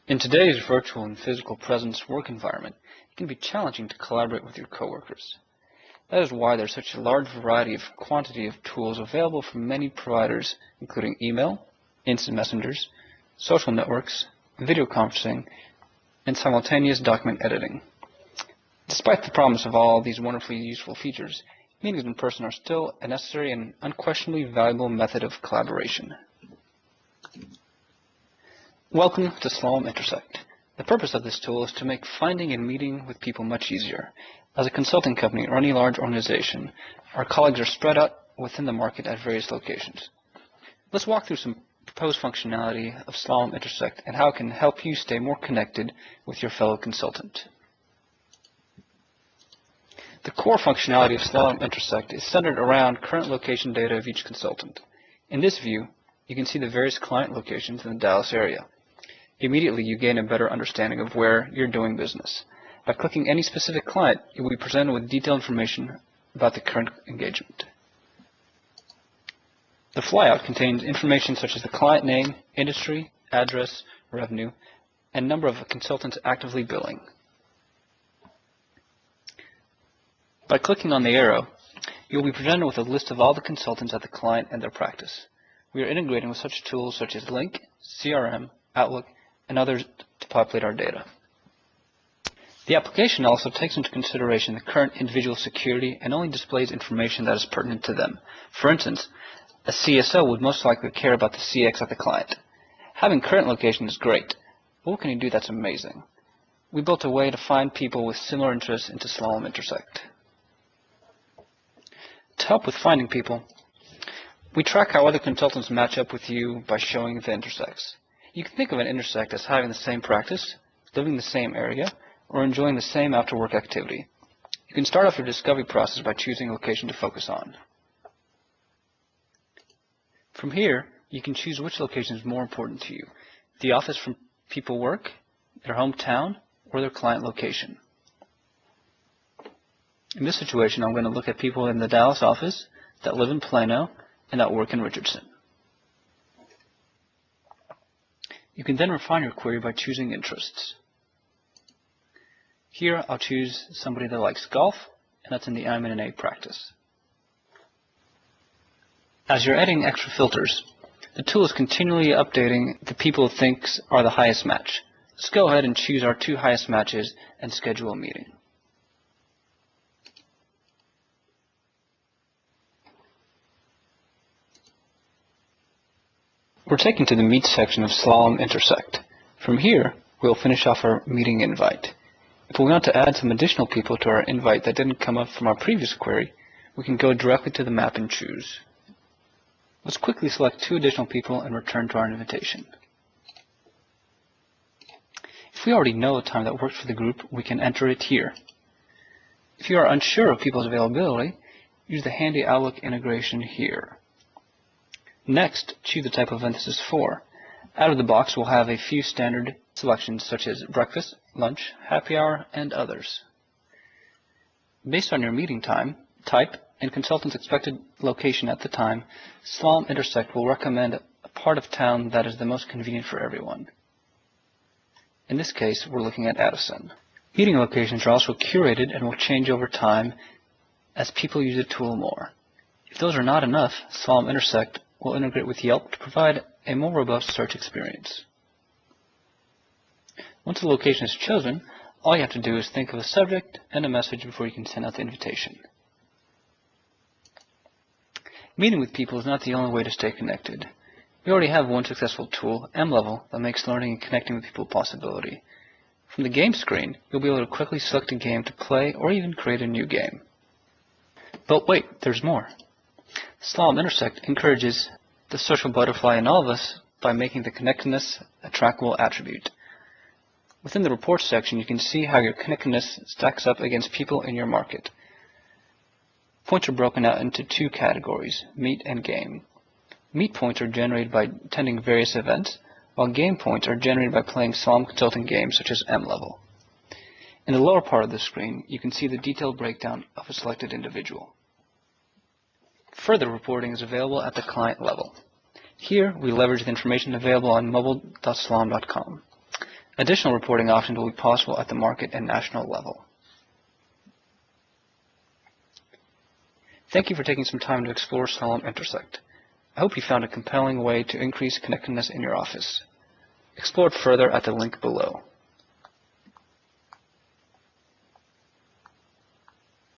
In today's virtual and physical presence work environment, it can be challenging to collaborate with your coworkers. That is why there's such a large quantity of tools available from many providers, including email, instant messengers, social networks, video conferencing, and simultaneous document editing. Despite the promise of all these wonderfully useful features, meetings in person are still a necessary and unquestionably valuable method of collaboration. Welcome to Slalom Intersect. The purpose of this tool is to make finding and meeting with people much easier. As a consulting company or any large organization, our colleagues are spread out within the market at various locations. Let's walk through some proposed functionality of Slalom Intersect and how it can help you stay more connected with your fellow consultant. The core functionality of Slalom Intersect is centered around current location data of each consultant. In this view, you can see the various client locations in the Dallas area. Immediately, you gain a better understanding of where you're doing business. By clicking any specific client, you will be presented with detailed information about the current engagement. The flyout contains information such as the client name, industry, address, revenue, and number of consultants actively billing. By clicking on the arrow, you will be presented with a list of all the consultants at the client and their practice. We are integrating with such tools such as Link, CRM, Outlook, and others to populate our data. The application also takes into consideration the current individual security and only displays information that is pertinent to them. For instance, a CSO would most likely care about the CX at the client. Having current location is great, but what can you do that's amazing? We built a way to find people with similar interests into Slalom Intersect. To help with finding people, we track how other consultants match up with you by showing the intersects. You can think of an intersect as having the same practice, living in the same area, or enjoying the same after-work activity. You can start off your discovery process by choosing a location to focus on. From here, you can choose which location is more important to you: the office from people work, their hometown, or their client location. In this situation, I'm going to look at people in the Dallas office that live in Plano and that work in Richardson. You can then refine your query by choosing interests. Here, I'll choose somebody that likes golf, and that's in the M&A practice. As you're adding extra filters, the tool is continually updating the people it thinks are the highest match. Let's go ahead and choose our 2 highest matches and schedule a meeting. We're taken to the Meet section of Slalom Intersect. From here, we'll finish off our meeting invite. If we want to add some additional people to our invite that didn't come up from our previous query, we can go directly to the map and choose. Let's quickly select 2 additional people and return to our invitation. If we already know a time that works for the group, we can enter it here. If you are unsure of people's availability, use the handy Outlook integration here. Next, choose the type of event this is for. Out of the box, we'll have a few standard selections such as breakfast, lunch, happy hour, and others. Based on your meeting time, type, and consultant's expected location at the time, Slalom Intersect will recommend a part of town that is the most convenient for everyone. In this case, we're looking at Addison. Meeting locations are also curated and will change over time as people use the tool more. If those are not enough, Slalom Intersect will integrate with Yelp to provide a more robust search experience. Once the location is chosen, all you have to do is think of a subject and a message before you can send out the invitation. Meeting with people is not the only way to stay connected. We already have one successful tool, M-Level, that makes learning and connecting with people a possibility. From the game screen, you'll be able to quickly select a game to play or even create a new game. But wait, there's more. Slalom Intersect encourages the social butterfly in all of us by making the connectedness a trackable attribute. Within the reports section, you can see how your connectedness stacks up against people in your market. Points are broken out into 2 categories, meet and game. Meet points are generated by attending various events, while game points are generated by playing Slalom consulting games such as M-Level. In the lower part of the screen, you can see the detailed breakdown of a selected individual. Further reporting is available at the client level. Here, we leverage the information available on mobile.slalom.com. Additional reporting options will be possible at the market and national level. Thank you for taking some time to explore Slalom Intersect. I hope you found a compelling way to increase connectedness in your office. Explore it further at the link below.